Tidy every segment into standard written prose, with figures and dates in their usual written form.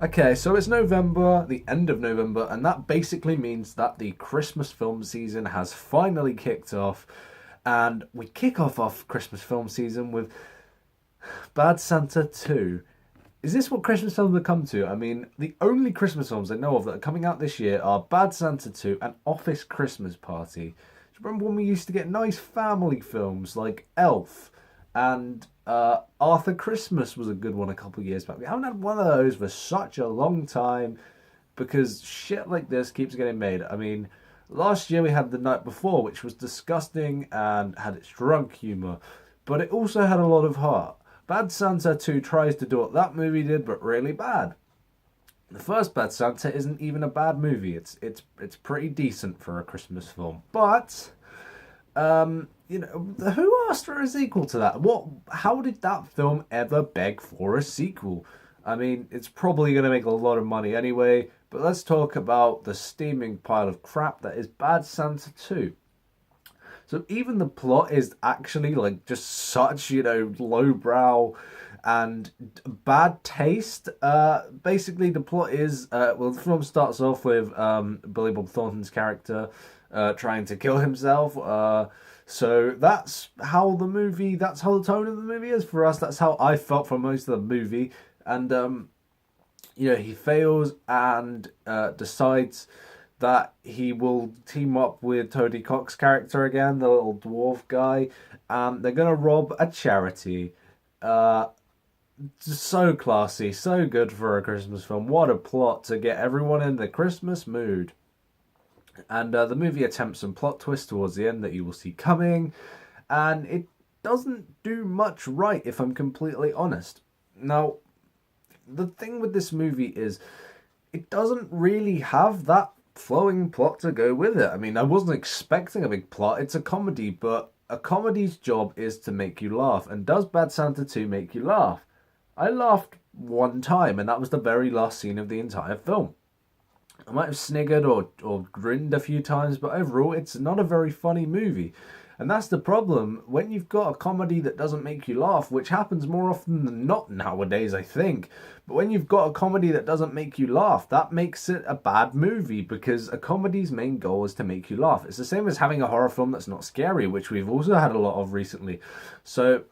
Okay, so it's November, the end of November, and that basically means that the Christmas film season has finally kicked off. And we kick off Christmas film season with Bad Santa 2. Is this what Christmas films have come to? I mean, the only Christmas films I know of that are coming out this year are Bad Santa 2 and Office Christmas Party. Do you remember when we used to get nice family films like Elf and Arthur Christmas was a good one a couple of years back? We haven't had one of those for such a long time because shit like this keeps getting made. I mean, last year we had The Night Before, which was disgusting and had its drunk humour, but it also had a lot of heart. Bad Santa 2 tries to do what that movie did, but really bad. The first Bad Santa isn't even a bad movie. It's pretty decent for a Christmas film. But who asked for a sequel to that? What? How did that film ever beg for a sequel? I mean, it's probably going to make a lot of money anyway. But let's talk about the steaming pile of crap that is Bad Santa 2. So even the plot is actually like just such, lowbrow and bad taste. Basically, the plot is the film starts off with Billy Bob Thornton's character trying to kill himself. So that's how the tone of the movie is for us. That's how I felt for most of the movie. And he fails and decides that he will team up with Tony Cox's character again, the little dwarf guy. They're gonna rob a charity. Uh, so classy, so good for a Christmas film. What a plot to get everyone in the Christmas mood. And the movie attempts some plot twists towards the end that you will see coming, and it doesn't do much right, if I'm completely honest. Now, the thing with this movie is it doesn't really have that flowing plot to go with it. I mean, I wasn't expecting a big plot. It's a comedy, but a comedy's job is to make you laugh. And does Bad Santa 2 make you laugh? I laughed one time, and that was the very last scene of the entire film. I might have sniggered or grinned a few times, but overall, it's not a very funny movie. And that's the problem. When you've got a comedy that doesn't make you laugh, which happens more often than not nowadays, I think. But when you've got a comedy that doesn't make you laugh, that makes it a bad movie because a comedy's main goal is to make you laugh. It's the same as having a horror film that's not scary, which we've also had a lot of recently. So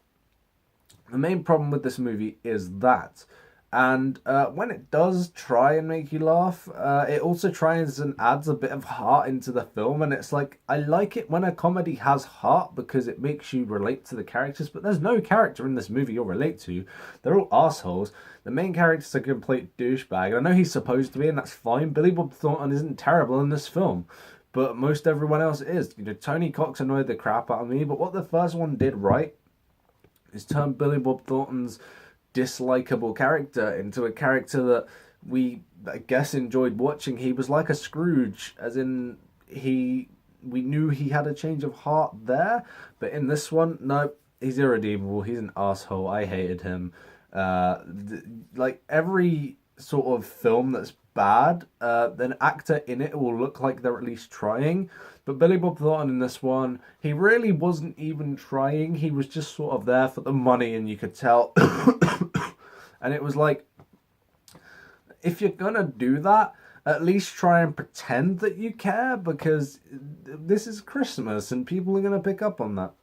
the main problem with this movie is that. And when it does try and make you laugh, it also tries and adds a bit of heart into the film. And it's like, I like it when a comedy has heart because it makes you relate to the characters. But there's no character in this movie you'll relate to. They're all assholes. The main character's a complete douchebag. I know he's supposed to be, and that's fine. Billy Bob Thornton isn't terrible in this film. But most everyone else is. Tony Cox annoyed the crap out of me. But what the first one did right is turn Billy Bob Thornton's dislikable character into a character that we, I guess, enjoyed watching. He was like a Scrooge, as in we knew he had a change of heart there, but in this one, no, he's irredeemable. He's an asshole. I hated him. Like every sort of film that's bad, an actor in it will look like they're at least trying. But Billy Bob Thornton in this one, he really wasn't even trying. He was just sort of there for the money, and you could tell. And it was like, if you're gonna do that, at least try and pretend that you care, because this is Christmas and people are gonna pick up on that.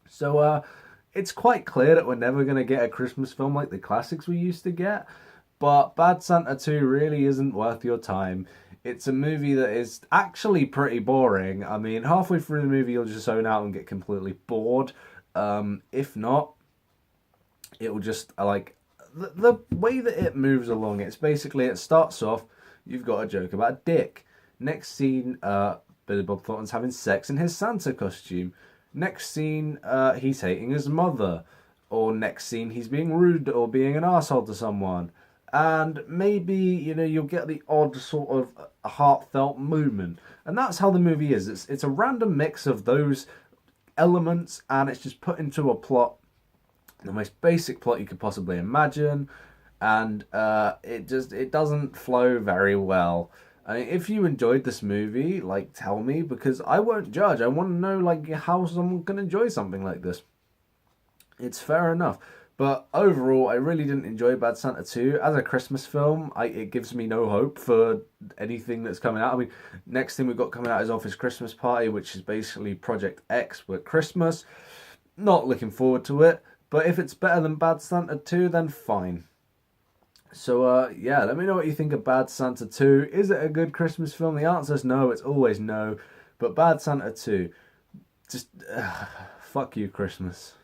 So it's quite clear that we're never gonna get a Christmas film like the classics we used to get. But Bad Santa 2 really isn't worth your time. It's a movie that is actually pretty boring. I mean, halfway through the movie, you'll just zone out and get completely bored. If not, it will just the way that it moves along. It's basically, it starts off, you've got a joke about a dick. Next scene, Billy Bob Thornton's having sex in his Santa costume. Next scene, he's hating his mother. Or next scene, he's being rude or being an asshole to someone. And maybe, you'll get the odd sort of heartfelt moment. And that's how the movie is. It's a random mix of those elements, and it's just put into a plot, the most basic plot you could possibly imagine. And it doesn't flow very well. I mean, if you enjoyed this movie, tell me, because I won't judge. I want to know, how someone can enjoy something like this. It's fair enough. But overall, I really didn't enjoy Bad Santa 2. As a Christmas film, it gives me no hope for anything that's coming out. I mean, next thing we've got coming out is Office Christmas Party, which is basically Project X with Christmas. Not looking forward to it. But if it's better than Bad Santa 2, then fine. So, yeah, let me know what you think of Bad Santa 2. Is it a good Christmas film? The answer is no. It's always no. But Bad Santa 2, just fuck you, Christmas.